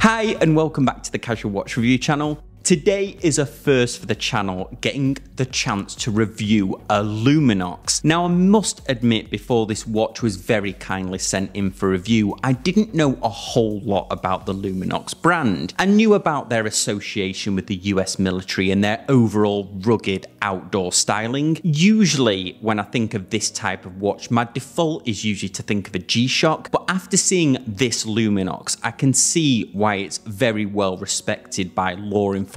Hi and welcome back to the Casual Watch Review channel. Today is a first for the channel, getting the chance to review a Luminox. Now I must admit, before this watch was very kindly sent in for review, I didn't know a whole lot about the Luminox brand. I knew about their association with the US military and their overall rugged outdoor styling. Usually when I think of this type of watch, my default is usually to think of a G-Shock, but after seeing this Luminox, I can see why it's very well respected by law enforcement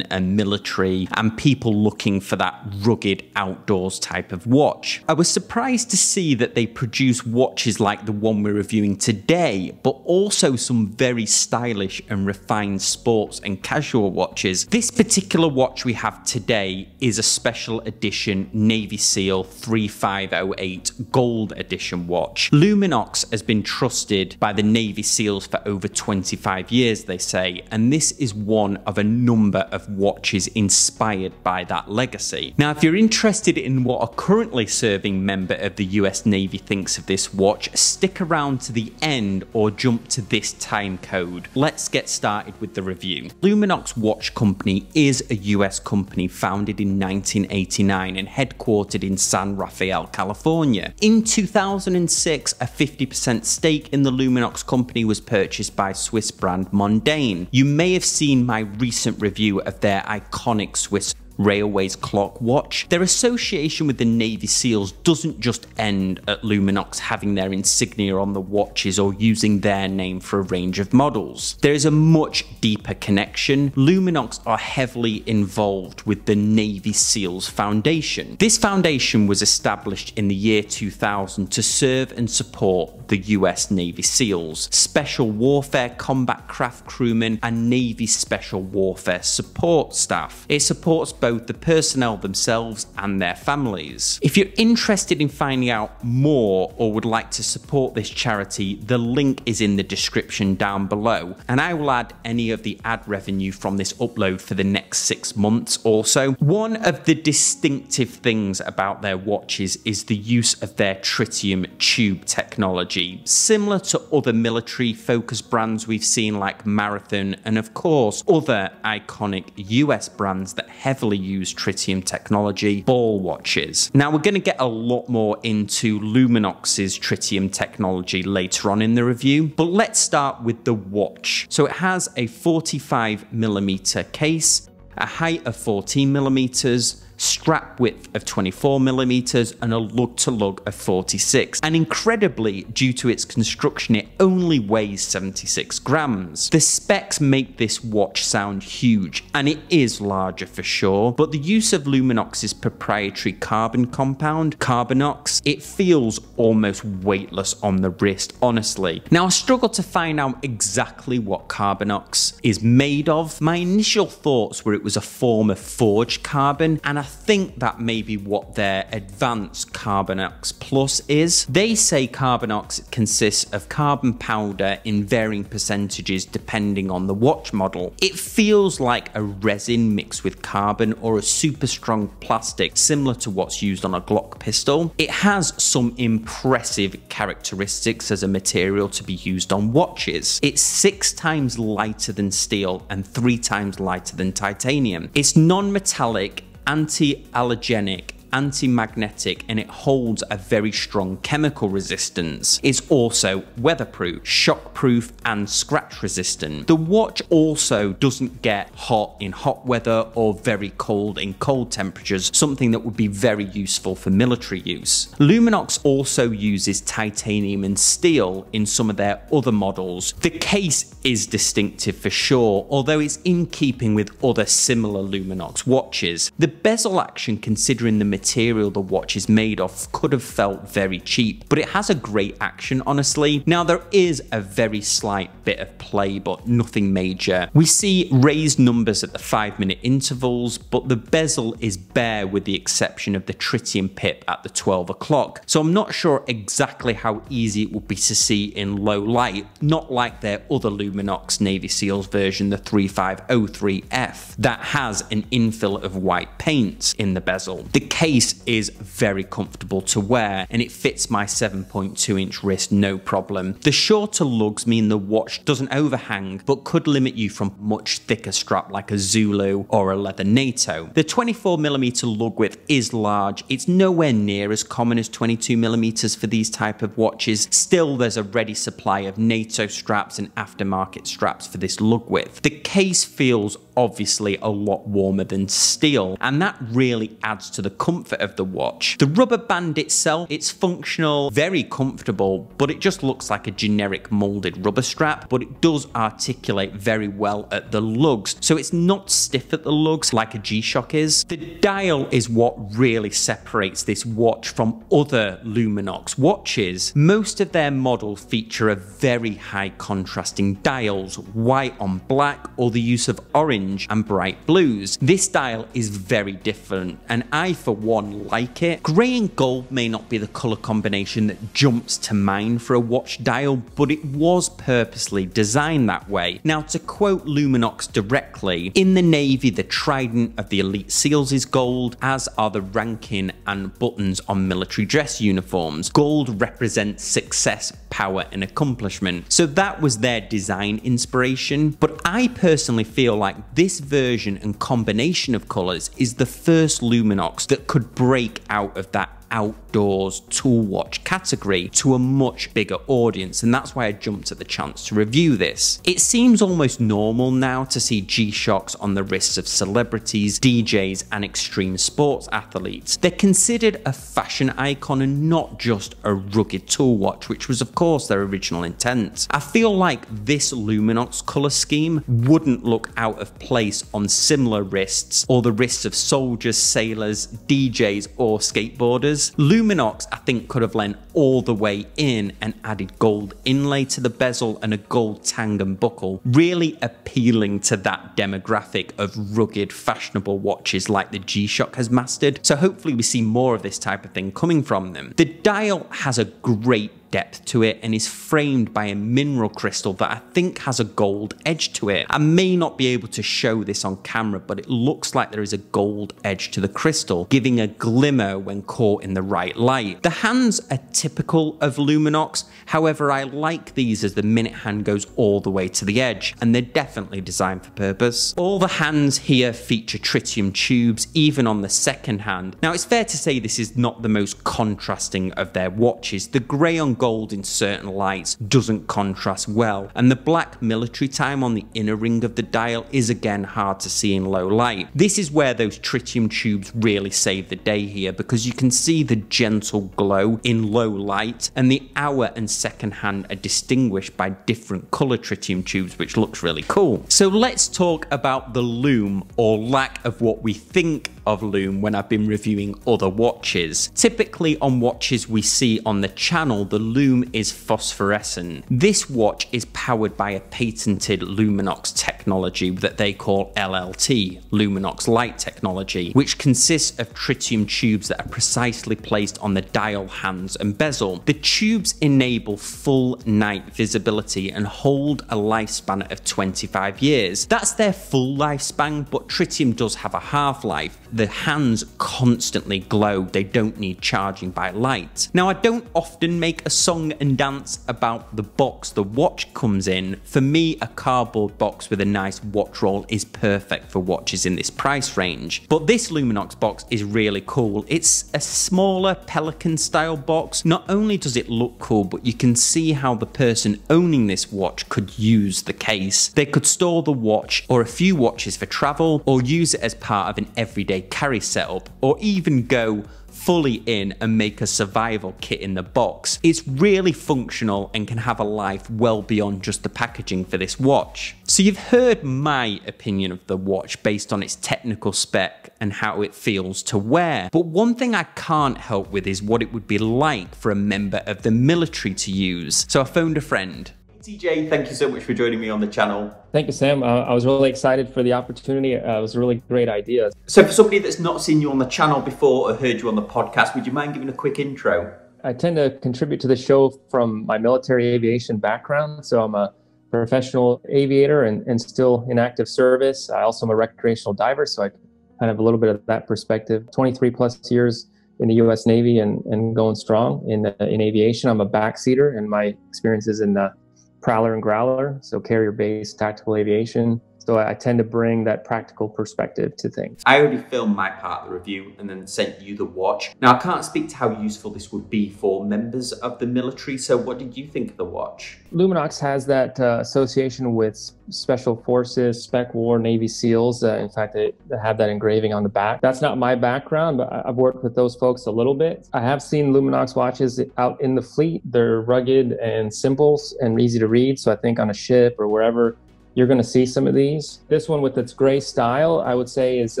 and military and people looking for that rugged outdoors type of watch. I was surprised to see that they produce watches like the one we're reviewing today, but also some very stylish and refined sports and casual watches. This particular watch we have today is a special edition Navy SEAL 3508 Gold Edition watch. Luminox has been trusted by the Navy SEALs for over 25 years, they say, and this is one of a number of watches inspired by that legacy. Now, if you're interested in what a currently serving member of the US Navy thinks of this watch, stick around to the end or jump to this time code. Let's get started with the review. Luminox Watch Company is a US company founded in 1989 and headquartered in San Rafael, California. In 2006, a 50% stake in the Luminox company was purchased by Swiss brand Mondaine. You may have seen my recent review of their iconic Swiss Railways clock watch. Their association with the Navy SEALs doesn't just end at Luminox having their insignia on the watches or using their name for a range of models. There is a much deeper connection. Luminox are heavily involved with the Navy SEALs Foundation. This foundation was established in the year 2000 to serve and support the US Navy SEALs, Special Warfare Combat Craft crewmen, and Navy Special Warfare support staff. It supports both the personnel themselves and their families. If you're interested in finding out more or would like to support this charity, the link is in the description down below, and I will add any of the ad revenue from this upload for the next 6 months also. One of the distinctive things about their watches is the use of their tritium tube technology, similar to other military focused brands we've seen like Marathon and of course other iconic US brands that heavily use tritium technology ball watches. Now we're going to get a lot more into Luminox's tritium technology later on in the review, but let's start with the watch. So it has a 45mm case, a height of 14mm, strap width of 24mm, and a lug-to-lug of 46. And incredibly, due to its construction, it only weighs 76 grams. The specs make this watch sound huge, and it is larger for sure, but the use of Luminox's proprietary carbon compound, Carbanox, it feels almost weightless on the wrist, honestly. Now, I struggle to find out exactly what Carbanox is made of. My initial thoughts were it was a form of forged carbon, and I think that may be what their advanced Carbanox Plus is. They say Carbanox consists of carbon powder in varying percentages depending on the watch model. It feels like a resin mixed with carbon or a super strong plastic similar to what's used on a Glock pistol. It has some impressive characteristics as a material to be used on watches. It's 6 times lighter than steel and 3 times lighter than titanium. It's non-metallic, anti-allergenic, anti-magnetic, and it holds a very strong chemical resistance. It's also weatherproof, shockproof, and scratch resistant. The watch also doesn't get hot in hot weather or very cold in cold temperatures, something that would be very useful for military use. Luminox also uses titanium and steel in some of their other models. The case is distinctive for sure, although it's in keeping with other similar Luminox watches. The bezel action, considering the material the watch is made of, could have felt very cheap, but it has a great action, honestly. Now, there is a very slight bit of play, but nothing major. We see raised numbers at the 5-minute intervals, but the bezel is bare with the exception of the tritium pip at the 12 o'clock. So I'm not sure exactly how easy it would be to see in low light, not like their other Luminox Navy SEALs version, the 3503F, that has an infill of white paint in the bezel. The case case is very comfortable to wear and it fits my 7.2-inch wrist no problem. The shorter lugs mean the watch doesn't overhang but could limit you from much thicker strap like a Zulu or a leather NATO. The 24mm lug width is large. It's nowhere near as common as 22mm for these type of watches. Still, there's a ready supply of NATO straps and aftermarket straps for this lug width. The case feels obviously a lot warmer than steel, and that really adds to the comfort of the watch. The rubber band itself, it's functional, very comfortable, but it just looks like a generic molded rubber strap, but it does articulate very well at the lugs, so it's not stiff at the lugs like a G-Shock is. The dial is what really separates this watch from other Luminox watches. Most of their models feature a very high contrasting dials, white on black, or the use of orange and bright blues. This dial is very different, and I for one like it. Grey and gold may not be the colour combination that jumps to mind for a watch dial, but it was purposely designed that way. Now, to quote Luminox directly, in the navy the trident of the elite seals is gold, as are the ranking and buttons on military dress uniforms. Gold represents success, power and accomplishment. So that was their design inspiration, but I personally feel like this version and combination of colours is the first Luminox that could break out of that outdoors tool watch category to a much bigger audience, and that's why I jumped at the chance to review this. It seems almost normal now to see G-Shocks on the wrists of celebrities, DJs and extreme sports athletes. They're considered a fashion icon and not just a rugged tool watch, which was of course their original intent. I feel like this Luminox colour scheme wouldn't look out of place on similar wrists or the wrists of soldiers, sailors, DJs or skateboarders. Luminox, I think, could have leant all the way in and added gold inlay to the bezel and a gold tang and buckle, really appealing to that demographic of rugged, fashionable watches like the G-Shock has mastered. So hopefully we see more of this type of thing coming from them. The dial has a great depth to it and is framed by a mineral crystal that I think has a gold edge to it. I may not be able to show this on camera, but it looks like there is a gold edge to the crystal, giving a glimmer when caught in the right light. The hands are typical of Luminox, however I like these as the minute hand goes all the way to the edge, and they're definitely designed for purpose. All the hands here feature tritium tubes, even on the second hand. Now it's fair to say this is not the most contrasting of their watches. The grey on gold in certain lights doesn't contrast well, and the black military time on the inner ring of the dial is again hard to see in low light. This is where those tritium tubes really save the day here, because you can see the gentle glow in low light, and the hour and second hand are distinguished by different colour tritium tubes, which looks really cool. So let's talk about the lume, or lack of what we think of lume when I've been reviewing other watches. Typically on watches we see on the channel, the lume is phosphorescent. This watch is powered by a patented Luminox technology that they call LLT, Luminox Light Technology, which consists of tritium tubes that are precisely placed on the dial hands and bezel. The tubes enable full night visibility and hold a lifespan of 25 years. That's their full lifespan, but tritium does have a half-life. The hands constantly glow, they don't need charging by light. Now I don't often make a song and dance about the box the watch comes in. For me, a cardboard box with a nice watch roll is perfect for watches in this price range. But this Luminox box is really cool. It's a smaller Pelican style box. Not only does it look cool, but you can see how the person owning this watch could use the case. They could store the watch or a few watches for travel, or use it as part of an everyday carry setup, or even go fully in and make a survival kit in the box. It's really functional and can have a life well beyond just the packaging for this watch. So you've heard my opinion of the watch based on its technical spec and how it feels to wear. But one thing I can't help with is what it would be like for a member of the military to use. So I phoned a friend. TJ, thank you so much for joining me on the channel. Thank you, Sam. I was really excited for the opportunity. It was a really great idea. So for somebody that's not seen you on the channel before or heard you on the podcast, would you mind giving a quick intro? I tend to contribute to the show from my military aviation background. So I'm a professional aviator and still in active service. I also am a recreational diver, so I kind of have a little bit of that perspective. 23 plus years in the U.S. Navy and going strong in aviation. I'm a backseater, and my experience is in the Prowler and Growler, so carrier-based tactical aviation. So I tend to bring that practical perspective to things. I already filmed my part of the review and then sent you the watch. Now, I can't speak to how useful this would be for members of the military, so what did you think of the watch? Luminox has that association with Special Forces, Spec War, Navy SEALs. In fact, they have that engraving on the back. That's not my background, but I've worked with those folks a little bit. I have seen Luminox watches out in the fleet. They're rugged and simple and easy to read, so I think on a ship or wherever, you're going to see some of these. This one with its gray style, I would say, is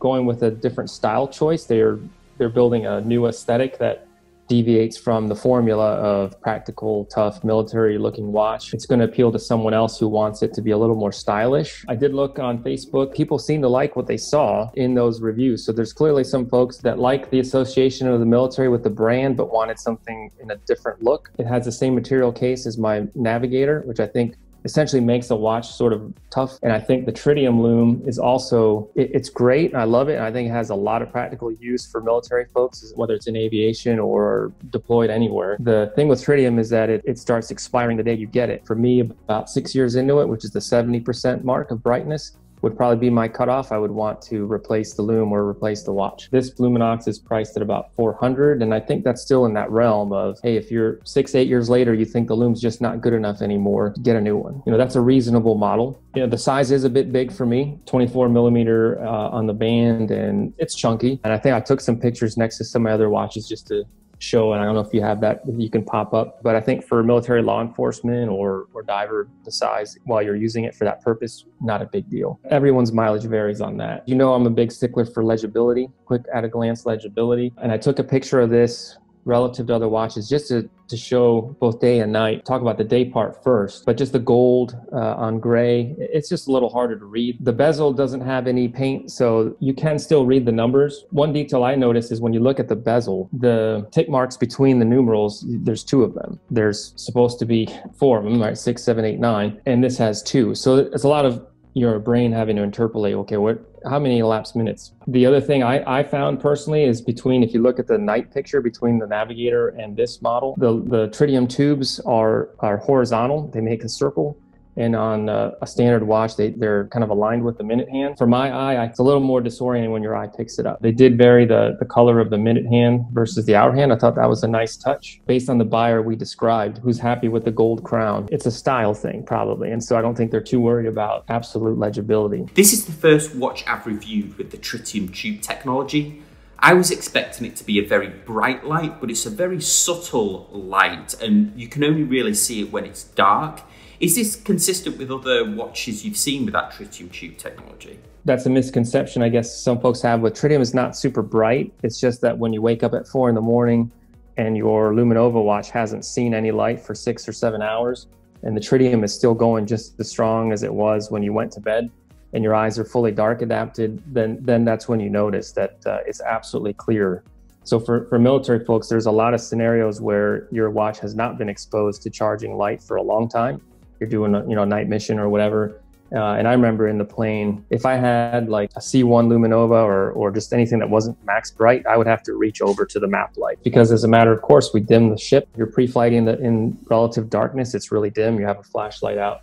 going with a different style choice. They're building a new aesthetic that deviates from the formula of practical, tough, military-looking watch. It's going to appeal to someone else who wants it to be a little more stylish. I did look on Facebook. People seem to like what they saw in those reviews. So there's clearly some folks that like the association of the military with the brand, but wanted something in a different look. It has the same material case as my Navigator, which I think essentially makes the watch sort of tough. And I think the tritium loom is also, it's great. I love it. I think it has a lot of practical use for military folks, whether it's in aviation or deployed anywhere. The thing with tritium is that it starts expiring the day you get it. For me, about 6 years into it, which is the 70% mark of brightness, would probably be my cutoff. I would want to replace the loom or replace the watch. This Luminox is priced at about $400, and I think that's still in that realm of, hey, if you're 6-8 years later, you think the loom's just not good enough anymore, get a new one. You know, that's a reasonable model. You know, the size is a bit big for me, 24 millimeter on the band, and it's chunky. And I think I took some pictures next to some of my other watches just to show, and I don't know if you have that, if you can pop up, but I think for military law enforcement or diver, the size while you're using it for that purpose, not a big deal. Everyone's mileage varies on that. You know, I'm a big stickler for legibility, quick at a glance legibility, and I took a picture of this relative to other watches just to show both day and night. Talk about the day part first, but just the gold on gray, it's just a little harder to read. The bezel doesn't have any paint, so you can still read the numbers. One detail I noticed is when you look at the bezel, the tick marks between the numerals, there's 2 of them. There's supposed to be 4 of them, right? 6, 7, 8, 9, and this has 2. So it's a lot of your brain having to interpolate, okay, how many elapsed minutes? The other thing I found personally is if you look at the night picture between the Navigator and this model, the tritium tubes are horizontal. They make a circle. And on a standard watch, they're kind of aligned with the minute hand. For my eye, it's a little more disorienting when your eye picks it up. They did vary the color of the minute hand versus the hour hand. I thought that was a nice touch. Based on the buyer we described, who's happy with the gold crown, it's a style thing probably. And so I don't think they're too worried about absolute legibility. This is the first watch I've reviewed with the tritium tube technology. I was expecting it to be a very bright light, but it's a very subtle light, and you can only really see it when it's dark. Is this consistent with other watches you've seen with that tritium tube technology? That's a misconception I guess some folks have with tritium. Is not super bright. It's just that when you wake up at 4 in the morning and your Luminova watch hasn't seen any light for 6 or 7 hours, and the tritium is still going just as strong as it was when you went to bed, and your eyes are fully dark adapted, then that's when you notice that it's absolutely clear. So for military folks, there's a lot of scenarios where your watch has not been exposed to charging light for a long time. You're doing a night mission or whatever. And I remember in the plane, if I had like a C1 Luminova or just anything that wasn't max bright, I would have to reach over to the map light, because as a matter of course, we dim the ship. You're pre-flight in relative darkness. It's really dim. You have a flashlight out.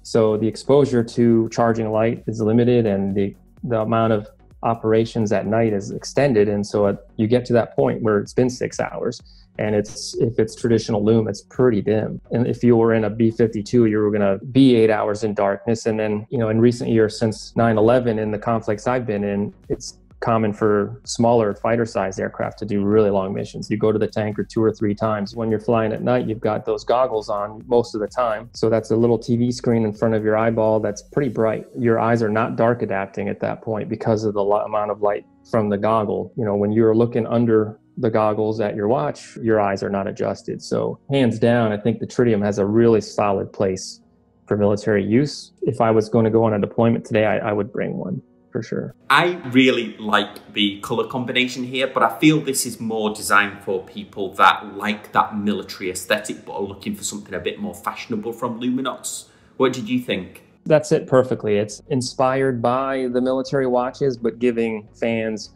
So the exposure to charging light is limited, and the amount of operations at night is extended. And so you get to that point where it's been 6 hours. And if it's traditional loom, it's pretty dim. And if you were in a B-52, you were going to be 8 hours in darkness. And then, in recent years, since 9/11, in the conflicts I've been in, it's common for smaller fighter-sized aircraft to do really long missions. You go to the tanker 2 or 3 times. When you're flying at night, you've got those goggles on most of the time. So that's a little TV screen in front of your eyeball that's pretty bright. Your eyes are not dark adapting at that point because of the amount of light from the goggle. When you're looking under the goggles at your watch, your eyes are not adjusted. So hands down, I think the tritium has a really solid place for military use. If I was going to go on a deployment today, I would bring one for sure. I really like the color combination here, but I feel this is more designed for people that like that military aesthetic but are looking for something a bit more fashionable from Luminox. What did you think? That's it perfectly. It's inspired by the military watches, but giving fans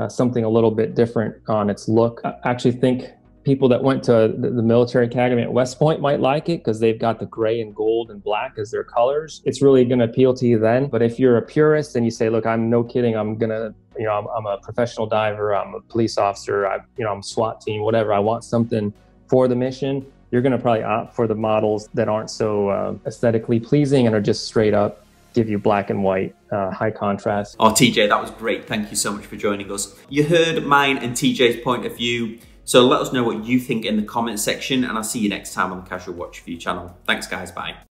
something a little bit different on its look. I actually think people that went to the military academy at West Point might like it because they've got the gray and gold and black as their colors. It's really going to appeal to you then. But if you're a purist and you say, look, I'm no kidding, I'm a professional diver, I'm a police officer, I'm SWAT team, whatever, I want something for the mission, you're going to probably opt for the models that aren't so aesthetically pleasing and are just straight up give you black and white, high contrast. Oh, TJ, that was great. Thank you so much for joining us. You heard mine and TJ's point of view. So let us know what you think in the comment section, and I'll see you next time on the Casual Watch Review channel. Thanks guys, bye.